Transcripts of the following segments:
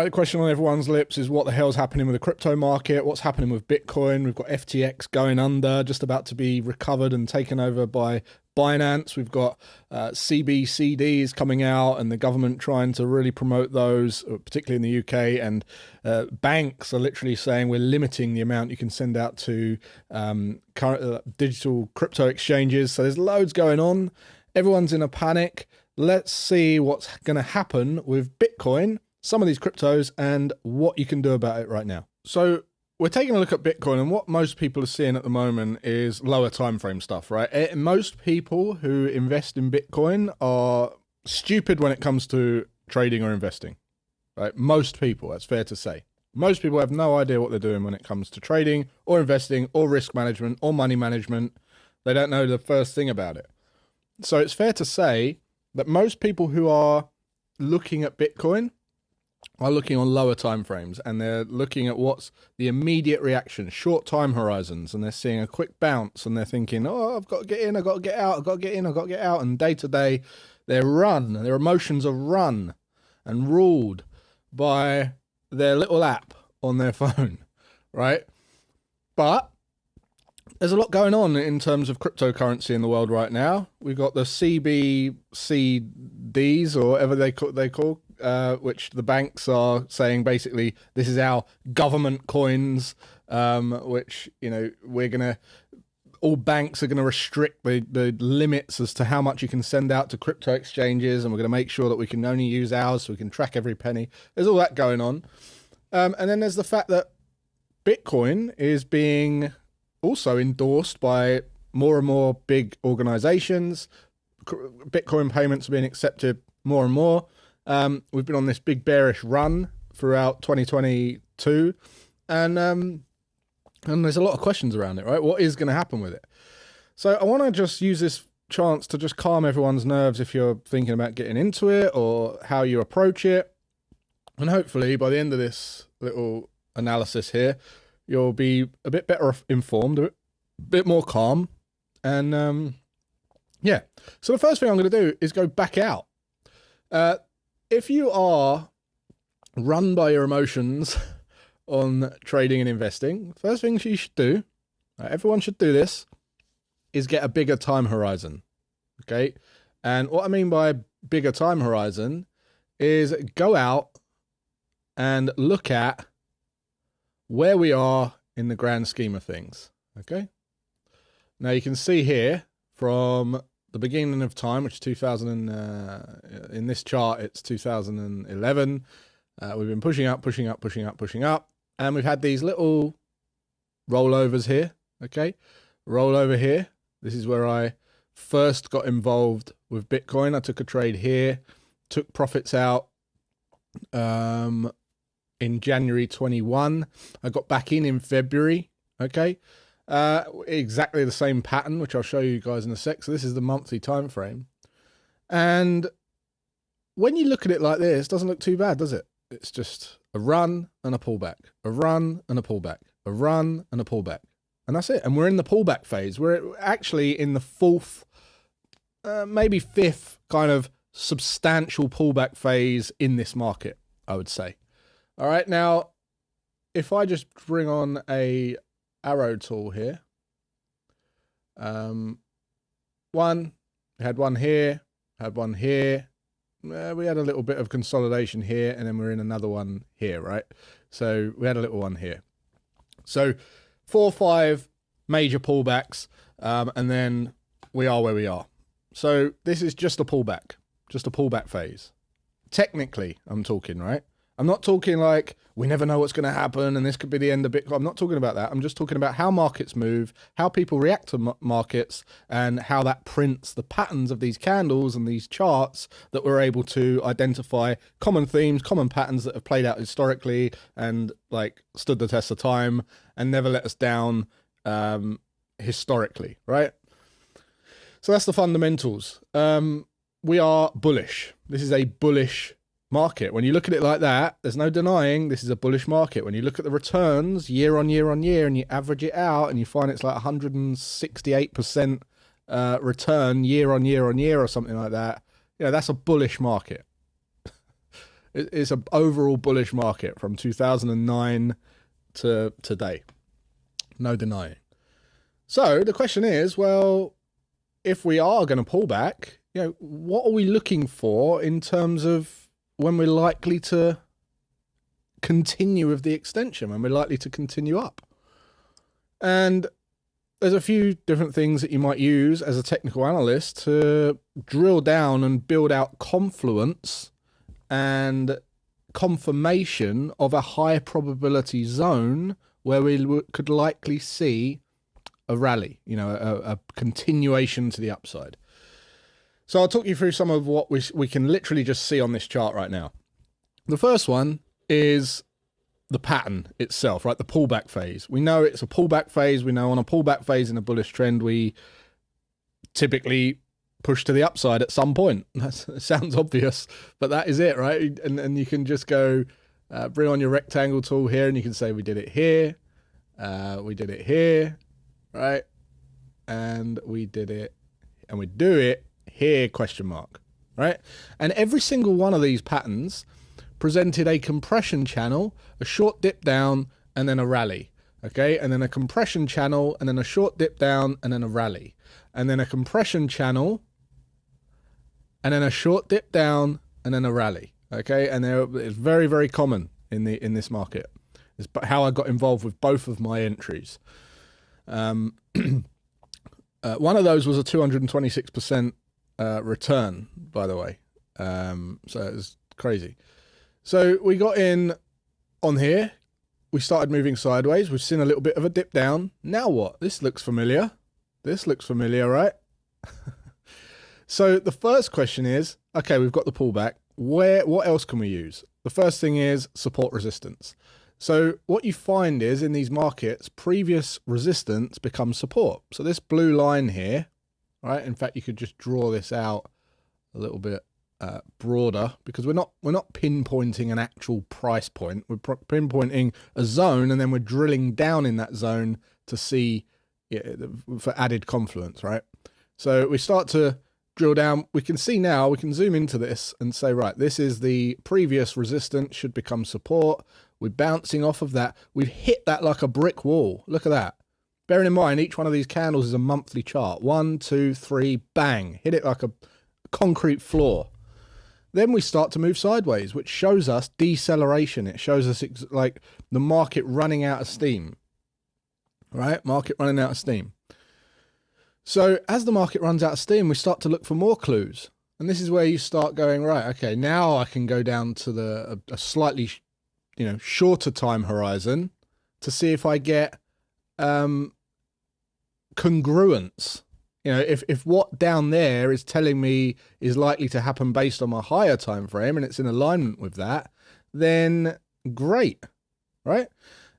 right, the question on everyone's lips is what the hell's happening with the crypto market? What's happening with Bitcoin? We've got FTX going under, just about to be recovered and taken over by Binance. We've got CBCDs coming out and the government trying to really promote those, particularly in the UK. And banks are literally saying we're limiting the amount you can send out to current digital crypto exchanges. So there's loads going on. Everyone's in a panic. Let's see what's going to happen with Bitcoin, some of these cryptos, and what you can do about it right now. So we're taking a look at Bitcoin, and what most people are seeing at the moment is lower time frame stuff, right? Most people who invest in Bitcoin are stupid when it comes to trading or investing, right? Most people, that's fair to say. Most people have no idea what they're doing when it comes to trading or investing or risk management or money management. They don't know the first thing about it. So it's fair to say that most people who are looking at Bitcoin are looking on lower time frames, and they're looking at what's the immediate reaction, short time horizons, and they're seeing a quick bounce, and they're thinking, oh, I've got to get in, I've got to get out, I've got to get in, I've got to get out. And day to day, their emotions are run and ruled by their little app on their phone, right? But there's a lot going on in terms of cryptocurrency in the world right now. We've got the CBCDs, or whatever they call, which the banks are saying basically this is our government coins, which, you know, all banks are going to restrict the limits as to how much you can send out to crypto exchanges, and we're going to make sure that we can only use ours so we can track every penny. There's all that going on. And then there's the fact that Bitcoin is being also endorsed by more and more big organizations. Bitcoin payments are being accepted more and more. We've been on this big bearish run throughout 2022, and there's a lot of questions around it, right? What is going to happen with it? So I want to just use this chance to just calm everyone's nerves if you're thinking about getting into it or how you approach it. And hopefully by the end of this little analysis here, you'll be a bit better informed, a bit more calm. And yeah, so the first thing I'm going to do is go back out. If you are run by your emotions on trading and investing, first thing you should do, everyone should do this, is get a bigger time horizon. Okay. And what I mean by bigger time horizon is go out and look at where we are in the grand scheme of things. Okay. Now you can see here from the beginning of time, which is 2000, in this chart, it's 2011. We've been pushing up, pushing up, pushing up, pushing up. And we've had these little rollovers here. Okay. Rollover here. This is where I first got involved with Bitcoin. I took a trade here, took profits out in January 21. I got back in February. Okay. Exactly the same pattern, which I'll show you guys in a sec. So this is the monthly time frame. And when you look at it like this, it doesn't look too bad, does it? It's just a run and a pullback, a run and a pullback, a run and a pullback. And that's it. And we're in the pullback phase. We're actually in the fourth, maybe fifth kind of substantial pullback phase in this market, I would say. All right. Now, if I just bring on a arrow tool here, we had one here, had one here. We had a little bit of consolidation here, and then we're in another one here, right? So we had a little one here. So 4 or 5 major pullbacks, and then we are where we are. So this is just a pullback phase. Technically, I'm talking, right? I'm not talking like we never know what's going to happen and this could be the end of Bitcoin. I'm not talking about that. I'm just talking about how markets move, how people react to markets, and how that prints the patterns of these candles and these charts that we're able to identify common themes, common patterns that have played out historically and like stood the test of time and never let us down historically, right? So that's the fundamentals. We are bullish. This is a bullish market. When you look at it like that, there's no denying this is a bullish market. When you look at the returns year on year on year and you average it out and you find it's like 168% return year on year on year or something like that, you know, that's a bullish market. It's an overall bullish market from 2009 to today. No denying. So the question is, well, if we are going to pull back, what are we looking for in terms of when we're likely to continue with the extension, when we're likely to continue up? And there's a few different things that you might use as a technical analyst to drill down and build out confluence and confirmation of a high probability zone where we could likely see a rally, a continuation to the upside. So I'll talk you through some of what we can literally just see on this chart right now. The first one is the pattern itself, right? The pullback phase. We know it's a pullback phase. We know on a pullback phase in a bullish trend, we typically push to the upside at some point. That sounds obvious, but that is it, right? And you can just go bring on your rectangle tool here, and you can say we did it here, we did it here, right? And we did it, and we do it here, question mark, right? And every single one of these patterns presented a compression channel, a short dip down, and then a rally, okay? And then a compression channel, and then a short dip down, and then a rally. And then a compression channel, and then a short dip down, and then a rally, okay? And it's very, very common in this market. It's how I got involved with both of my entries. One of those was a 226% return, by the way. So it was crazy. So we got in on here. We started moving sideways. We've seen a little bit of a dip down. Now what? This looks familiar. This looks familiar, right? So the first question is, okay, we've got the pullback. What else can we use? The first thing is support resistance. So what you find is in these markets, previous resistance becomes support. So this blue line here, right? In fact, you could just draw this out a little bit broader, because we're not pinpointing an actual price point. We're pinpointing a zone, and then we're drilling down in that zone to see for added confluence, right? So we start to drill down. We can see now, we can zoom into this and say, right, this is the previous resistance, should become support. We're bouncing off of that. We've hit that like a brick wall. Look at that. Bearing in mind, each one of these candles is a monthly chart. 1, 2, 3, bang. Hit it like a concrete floor. Then we start to move sideways, which shows us deceleration. It shows us like the market running out of steam, right? Market running out of steam. So as the market runs out of steam, we start to look for more clues. And this is where you start going, right, okay, now I can go down to a slightly, shorter time horizon to see if I get congruence. If what down there is telling me is likely to happen based on my higher time frame and it's in alignment with that, then great, right?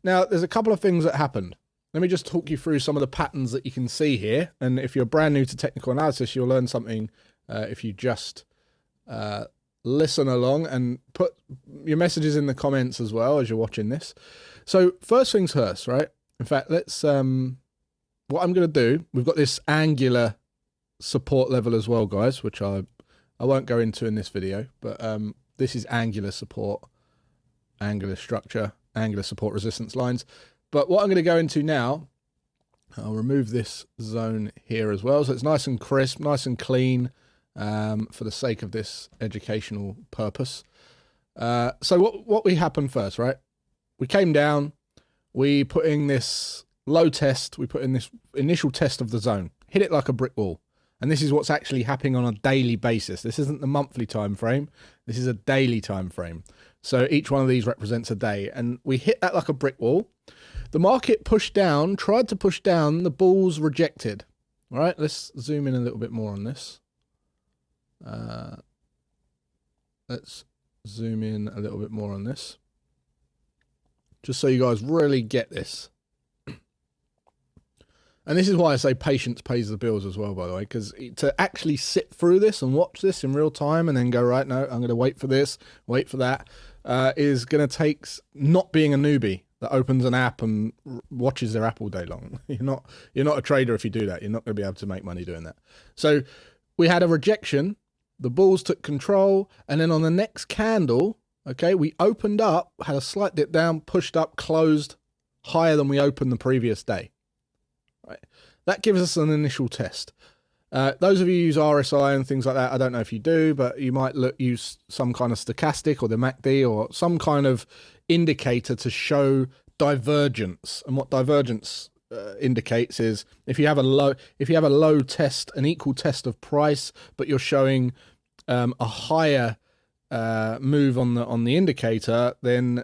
Now, there's a couple of things that happened. Let me just talk you through some of the patterns that you can see here. And if you're brand new to technical analysis, you'll learn something if you just listen along and put your messages in the comments as well as you're watching this. So first things first, right? In fact, let's... what I'm going to do, we've got this angular support level as well, guys, which I won't go into in this video, but this is angular support, angular structure, angular support resistance lines. But what I'm going to go into now, I'll remove this zone here as well, so it's nice and crisp, nice and clean for the sake of this educational purpose. So what we happened first, right? We came down, we put in this low test, we put in this initial test of the zone, hit it like a brick wall. And this is what's actually happening on a daily basis. This isn't the monthly time frame. This is a daily time frame. So each one of these represents a day. And we hit that like a brick wall. The market pushed down, tried to push down, the bulls rejected. All right, let's zoom in a little bit more on this. Let's zoom in a little bit more on this, just so you guys really get this. And this is why I say patience pays the bills as well, by the way, because to actually sit through this and watch this in real time and then go, right, no, I'm going to wait for this, wait for that, is going to take not being a newbie that opens an app and watches their app all day long. You're not a trader if you do that. You're not going to be able to make money doing that. So we had a rejection. The bulls took control. And then on the next candle, Okay, we opened up, had a slight dip down, pushed up, closed higher than we opened the previous day. Right, that gives us an initial test. Those of you who use RSI and things like that, I don't know if you do, but you might use some kind of stochastic or the MACD or some kind of indicator to show divergence. And what divergence indicates is if you have a low test, an equal test of price, but you're showing a higher move on the indicator, then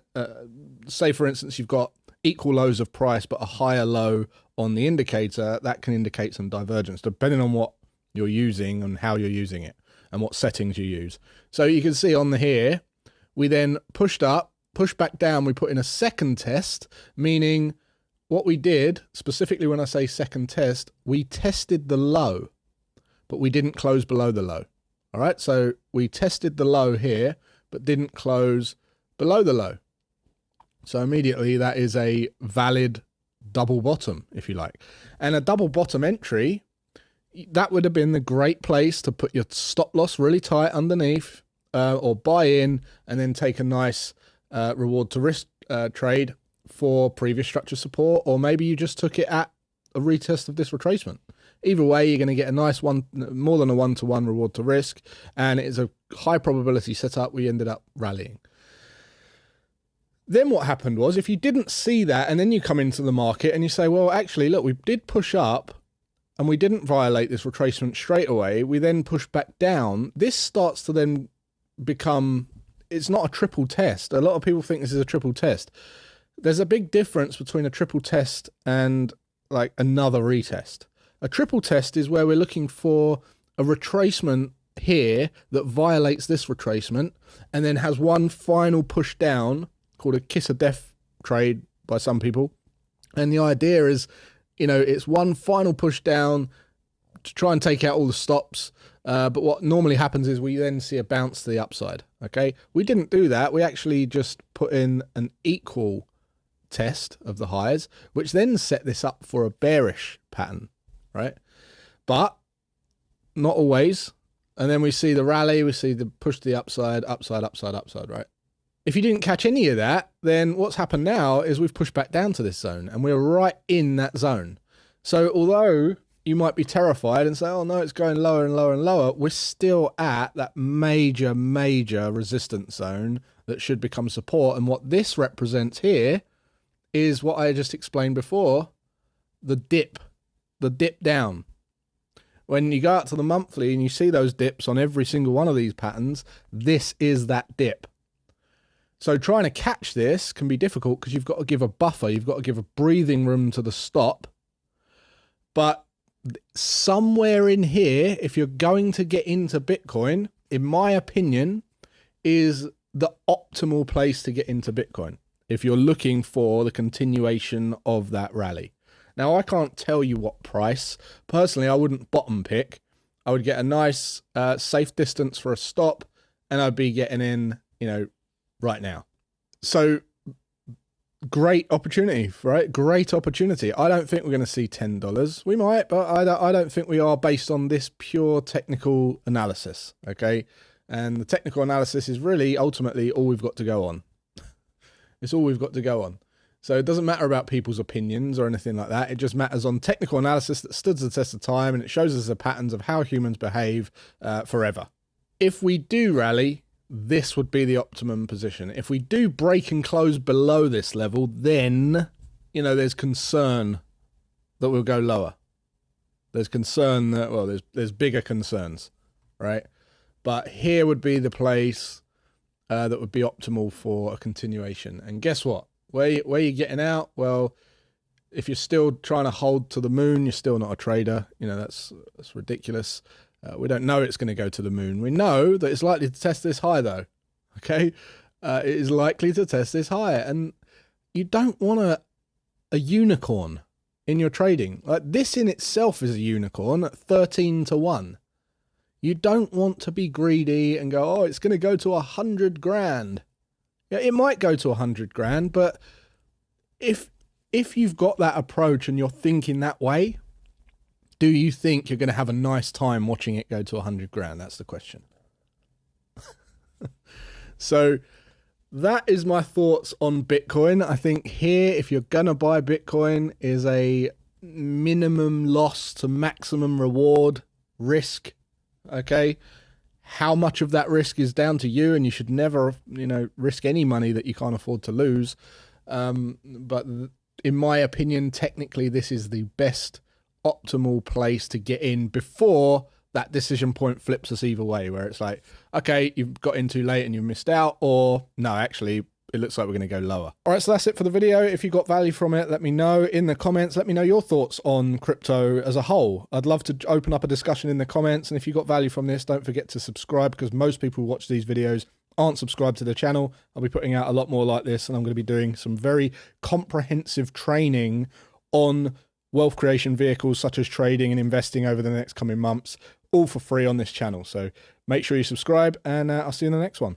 say for instance you've got equal lows of price but a higher low on the indicator, that can indicate some divergence depending on what you're using and how you're using it and what settings you use. So you can see on the here, we then pushed up, pushed back down, we put in a second test, meaning what we did, specifically when I say second test, we tested the low, but we didn't close below the low. All right, so we tested the low here, but didn't close below the low. So immediately that is a valid double bottom, if you like. And a double bottom entry, that would have been the great place to put your stop loss really tight underneath or buy in and then take a nice reward to risk trade for previous structure support, or maybe you just took it at a retest of this retracement. Either way, you're going to get a nice one, more than a 1-to-1 reward to risk, and it is a high probability setup. We ended up rallying. Then what happened was, if you didn't see that and then you come into the market and you say, well, actually, look, we did push up and we didn't violate this retracement straight away. We then pushed back down. This starts to then become, it's not a triple test. A lot of people think this is a triple test. There's a big difference between a triple test and like another retest. A triple test is where we're looking for a retracement here that violates this retracement and then has one final push down called a kiss of death trade by some people. And the idea is, you know, it's one final push down to try and take out all the stops. But what normally happens is we then see a bounce to the upside. Okay, we didn't do that. We actually just put in an equal test of the highs, which then set this up for a bearish pattern, right? But not always. And then we see the rally, we see the push to the upside, upside, upside, upside, right? If you didn't catch any of that, then what's happened now is we've pushed back down to this zone and we're right in that zone. So although you might be terrified and say, oh no, it's going lower and lower and lower, we're still at that major, major resistance zone that should become support. And what this represents here is what I just explained before, the dip down. When you go out to the monthly and you see those dips on every single one of these patterns, this is that dip. So trying to catch this can be difficult because you've got to give a buffer. You've got to give a breathing room to the stop. But somewhere in here, if you're going to get into Bitcoin, in my opinion, is the optimal place to get into Bitcoin if you're looking for the continuation of that rally. Now, I can't tell you what price. Personally, I wouldn't bottom pick. I would get a nice safe distance for a stop, and I'd be getting in, you know, right now. So great opportunity, right? Great opportunity. I don't think we're going to see $10. We might, but I don't think we are based on this pure technical analysis, okay? And the technical analysis is really ultimately all we've got to go on. It's all we've got to go on. So it doesn't matter about people's opinions or anything like that. It just matters on technical analysis that stood the test of time, and it shows us the patterns of how humans behave forever. If we do rally, this would be the optimum position. If we do break and close below this level, then, you know, there's concern that we'll go lower. There's concern that, well, there's bigger concerns, right? But here would be the place that would be optimal for a continuation. And guess what? Where you getting out? Well, if you're still trying to hold to the moon, you're still not a trader. You know, that's ridiculous. We don't know it's going to go to the moon. We know that it's likely to test this high, though. Okay, it is likely to test this high, and you don't want a unicorn in your trading. Like, this in itself is a unicorn at 13-to-1. You don't want to be greedy and go, oh, it's going to go to 100 grand. Yeah, it might go to 100 grand, but if you've got that approach and you're thinking that way, do you think you're going to have a nice time watching it go to 100 grand? That's the question. So that is my thoughts on Bitcoin. I think here, if you're gonna buy Bitcoin, is a minimum loss to maximum reward risk. Okay, how much of that risk is down to you, and you should never, risk any money that you can't afford to lose. But in my opinion, technically, this is the best optimal place to get in before that decision point flips us either way, where it's like, okay, you've got in too late and you've missed out, or no, actually, it looks like we're going to go lower. All right, so that's it for the video. If you got value from it, let me know in the comments. Let me know your thoughts on crypto as a whole. I'd love to open up a discussion in the comments. And if you got value from this, don't forget to subscribe, because most people who watch these videos aren't subscribed to the channel. I'll be putting out a lot more like this, and I'm going to be doing some very comprehensive training on wealth creation vehicles such as trading and investing over the next coming months, all for free on this channel. So make sure you subscribe, and I'll see you in the next one.